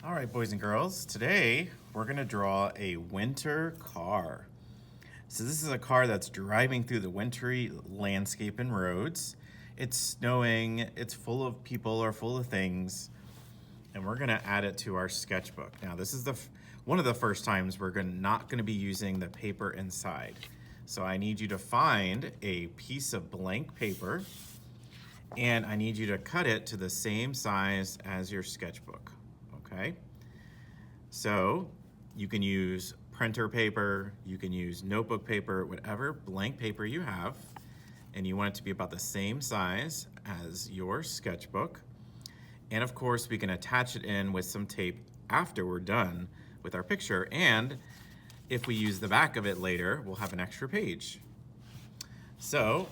All right, boys and girls, today we're gonna draw a winter car. So this is a car that's driving through the wintry landscape and roads. It's snowing, it's full of people or full of things, and we're gonna add it to our sketchbook. Now this is one of the first times we're not gonna be using the paper inside. So I need you to find a piece of blank paper, and I need you to cut it to the same size as your sketchbook. Okay, so you can use printer paper, you can use notebook paper, whatever blank paper you have, and you want it to be about the same size as your sketchbook. And of course, we can attach it in with some tape after we're done with our picture, and if we use the back of it later, we'll have an extra page. So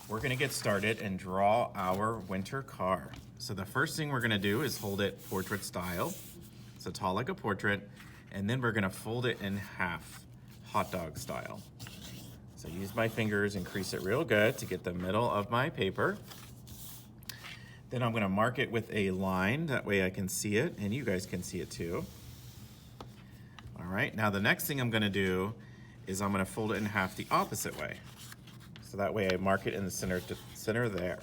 we're gonna get started and draw our winter car. So the first thing we're gonna do is hold it portrait style, so tall like a portrait, and then we're gonna fold it in half, hot dog style. So use my fingers and crease it real good to get the middle of my paper. Then I'm gonna mark it with a line, that way I can see it, and you guys can see it too. All right, now the next thing I'm gonna do is I'm gonna fold it in half the opposite way. So that way I mark it in the center there.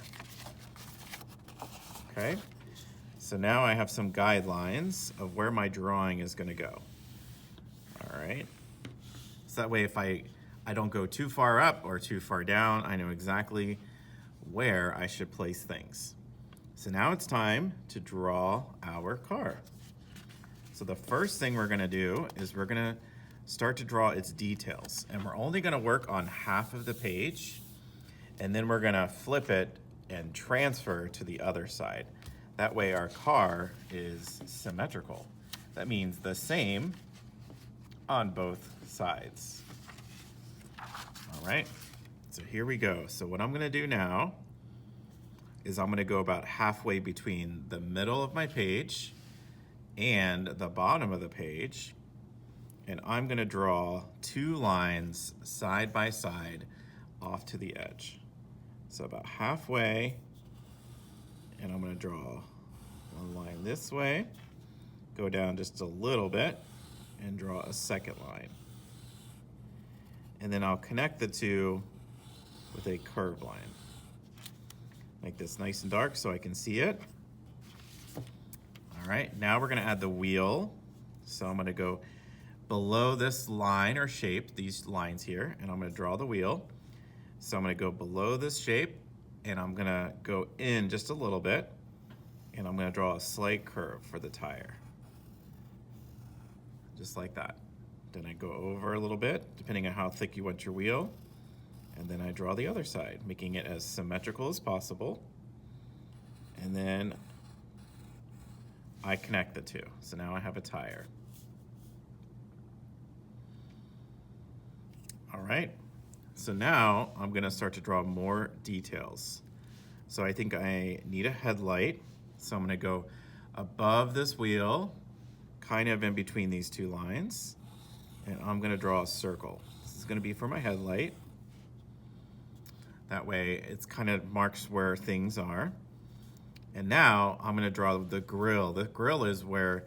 Okay, so now I have some guidelines of where my drawing is gonna go. All right, so that way if I don't go too far up or too far down, I know exactly where I should place things. So now it's time to draw our car. So the first thing we're gonna do is we're gonna start to draw its details, and we're only gonna work on half of the page, and then we're gonna flip it and transfer to the other side. That way our car is symmetrical. That means the same on both sides. All right, so here we go. So what I'm gonna do now is I'm gonna go about halfway between the middle of my page and the bottom of the page, and I'm gonna draw two lines side by side off to the edge. So about halfway, and I'm gonna draw one line this way, go down just a little bit, and draw a second line. And then I'll connect the two with a curved line. Make this nice and dark so I can see it. All right, now we're gonna add the wheel. So I'm gonna go below this line or shape, these lines here, and I'm gonna draw the wheel. So I'm gonna go below this shape, and I'm gonna go in just a little bit, and I'm gonna draw a slight curve for the tire. Just like that. Then I go over a little bit, depending on how thick you want your wheel, and then I draw the other side, making it as symmetrical as possible. And then I connect the two. So now I have a tire. All right. So now I'm gonna start to draw more details. So I think I need a headlight. So I'm gonna go above this wheel, kind of in between these two lines, and I'm gonna draw a circle. This is gonna be for my headlight. That way it's kind of marks where things are. And now I'm gonna draw the grill. The grill is where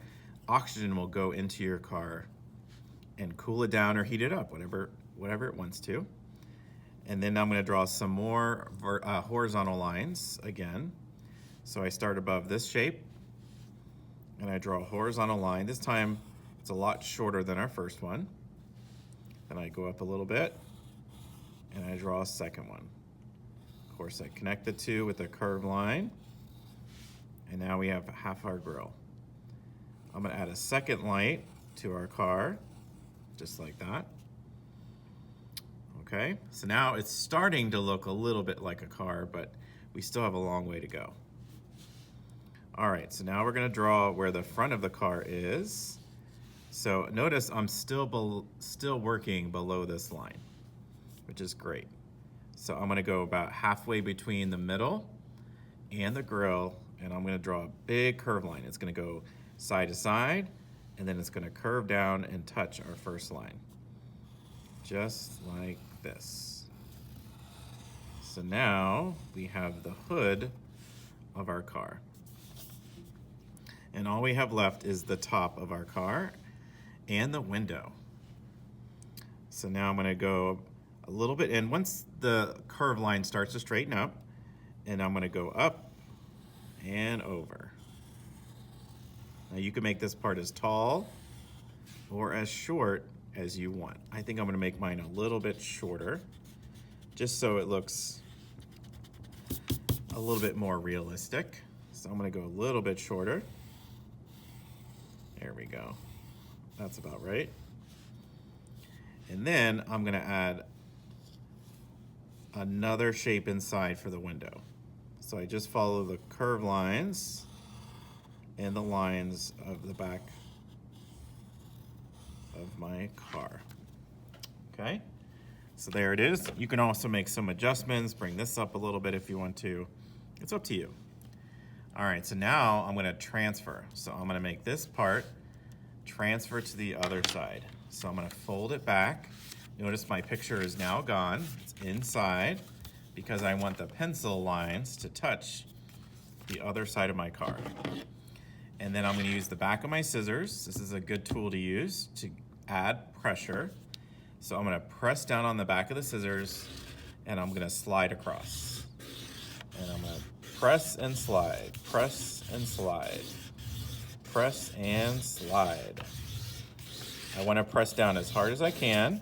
oxygen will go into your car and cool it down or heat it up, whatever it wants to. And then I'm gonna draw some more horizontal lines again. So I start above this shape, and I draw a horizontal line. This time, it's a lot shorter than our first one. Then I go up a little bit, and I draw a second one. Of course, I connect the two with a curved line, and now we have half our grill. I'm gonna add a second light to our car, just like that. Okay, so now it's starting to look a little bit like a car, but we still have a long way to go. All right, so now we're gonna draw where the front of the car is. So notice I'm still working below this line, which is great. So I'm gonna go about halfway between the middle and the grill, and I'm gonna draw a big curved line. It's gonna go side to side, and then it's gonna curve down and touch our first line, just like this. So now we have the hood of our car. And all we have left is the top of our car and the window. So now I'm gonna go a little bit in. Once the curved line starts to straighten up, and I'm gonna go up and over. Now you can make this part as tall or as short as you want. I think I'm gonna make mine a little bit shorter, just so it looks a little bit more realistic. So I'm gonna go a little bit shorter. There we go. That's about right. And then I'm gonna add another shape inside for the window. So I just follow the curved lines and the lines of the back of my car. Okay, so there it is. You can also make some adjustments, bring this up a little bit if you want to. It's up to you. All right, so now I'm gonna transfer. So I'm gonna make this part transfer to the other side. So I'm gonna fold it back. Notice my picture is now gone. It's inside because I want the pencil lines to touch the other side of my car. And then I'm gonna use the back of my scissors. This is a good tool to use to add pressure. So I'm gonna press down on the back of the scissors and I'm gonna slide across. And I'm gonna press and slide, press and slide, press and slide. I wanna press down as hard as I can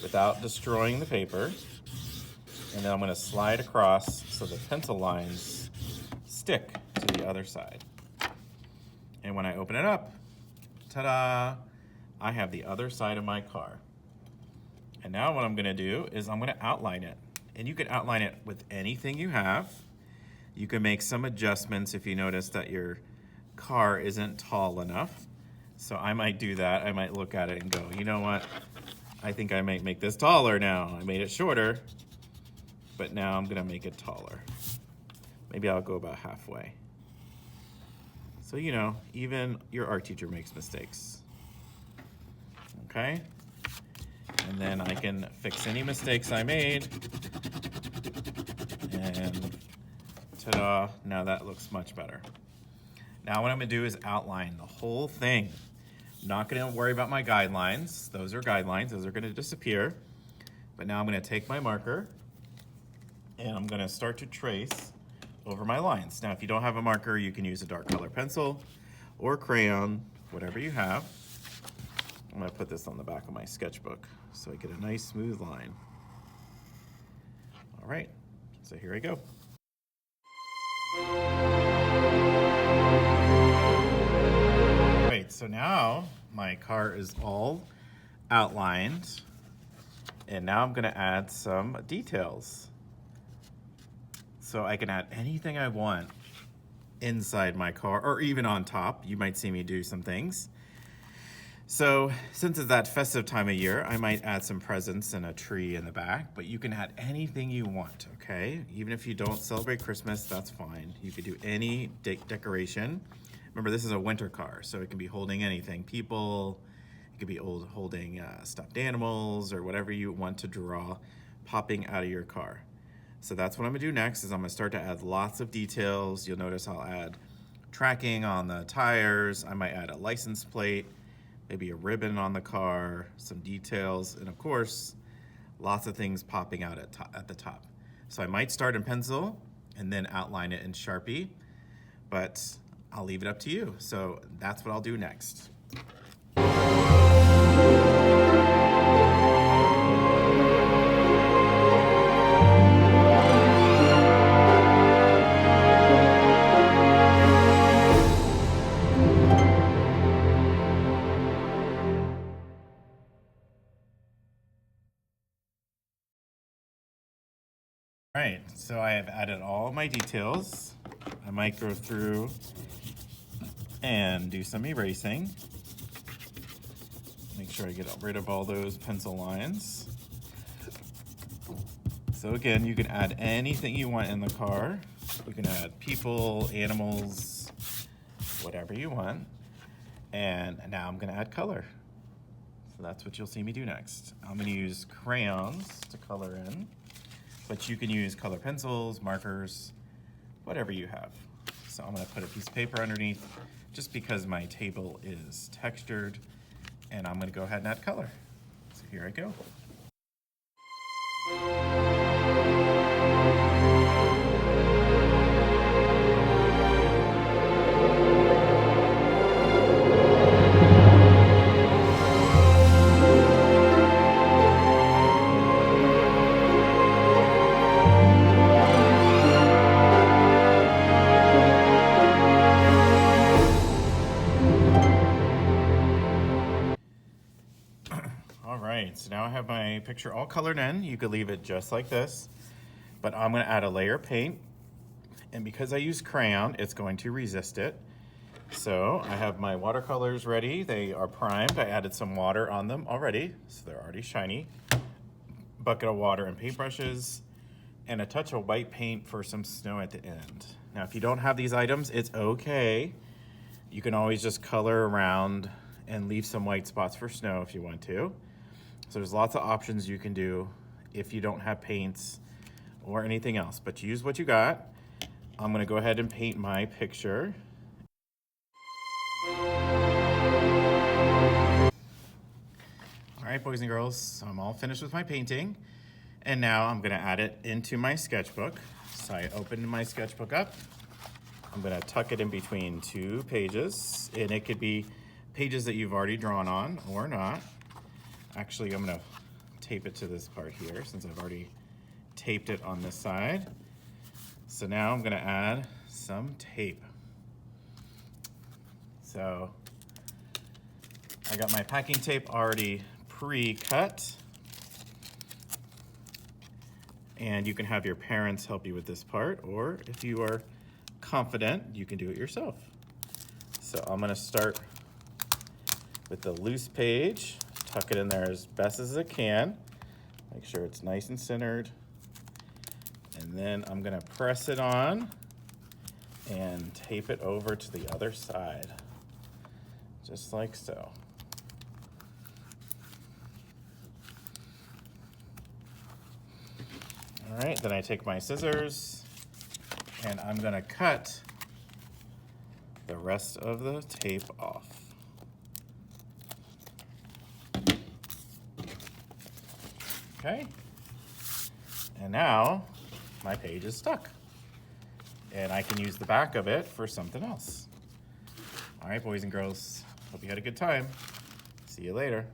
without destroying the paper. And then I'm gonna slide across so the pencil lines stick to the other side. And when I open it up, ta-da, I have the other side of my car. And now what I'm gonna do is I'm gonna outline it. And you can outline it with anything you have. You can make some adjustments if you notice that your car isn't tall enough. So I might do that. I might look at it and go, you know what? I think I might make this taller now. I made it shorter, but now I'm gonna make it taller. Maybe I'll go about halfway. So, you know, even your art teacher makes mistakes. Okay? And then I can fix any mistakes I made. And ta-da, now that looks much better. Now what I'm gonna do is outline the whole thing. I'm not gonna worry about my guidelines. Those are guidelines, those are gonna disappear. But now I'm gonna take my marker and I'm gonna start to trace over my lines. Now, if you don't have a marker, you can use a dark color pencil or crayon, whatever you have. I'm gonna put this on the back of my sketchbook so I get a nice smooth line. All right, so here I go. Right, so now my car is all outlined, and now I'm gonna add some details. So I can add anything I want inside my car or even on top. You might see me do some things. So since it's that festive time of year, I might add some presents and a tree in the back, but you can add anything you want, okay? Even if you don't celebrate Christmas, that's fine. You could do any decoration. Remember, this is a winter car, so it can be holding anything. People, it could be holding stuffed animals or whatever you want to draw popping out of your car. So that's what I'm gonna do next is I'm gonna start to add lots of details. You'll notice I'll add tracking on the tires. I might add a license plate, maybe a ribbon on the car, some details, and of course, lots of things popping out at the top. So I might start in pencil and then outline it in Sharpie, but I'll leave it up to you. So that's what I'll do next. All right, so I have added all my details. I might go through and do some erasing. Make sure I get rid of all those pencil lines. So again, you can add anything you want in the car. You can add people, animals, whatever you want. And now I'm gonna add color. So that's what you'll see me do next. I'm gonna use crayons to color in, but you can use color pencils, markers, whatever you have. So I'm gonna put a piece of paper underneath just because my table is textured, and I'm gonna go ahead and add color. So here I go. All right, so now I have my picture all colored in. You could leave it just like this, but I'm gonna add a layer of paint. And because I use crayon, it's going to resist it. So I have my watercolors ready. They are primed. I added some water on them already, so they're already shiny. Bucket of water and paintbrushes, and a touch of white paint for some snow at the end. Now, if you don't have these items, it's okay. You can always just color around and leave some white spots for snow if you want to. So there's lots of options you can do if you don't have paints or anything else, but use what you got. I'm gonna go ahead and paint my picture. All right, boys and girls, so I'm all finished with my painting. And now I'm gonna add it into my sketchbook. So I opened my sketchbook up. I'm gonna tuck it in between 2 pages, and it could be pages that you've already drawn on or not. Actually, I'm gonna tape it to this part here since I've already taped it on this side. So now I'm gonna add some tape. So I got my packing tape already pre-cut. And you can have your parents help you with this part, or if you are confident, you can do it yourself. So I'm gonna start with the loose page, tuck it in there as best as it can. Make sure it's nice and centered. And then I'm gonna press it on and tape it over to the other side, just like so. All right, then I take my scissors and I'm gonna cut the rest of the tape off. Okay, and now my page is stuck and I can use the back of it for something else. All right, boys and girls, hope you had a good time. See you later.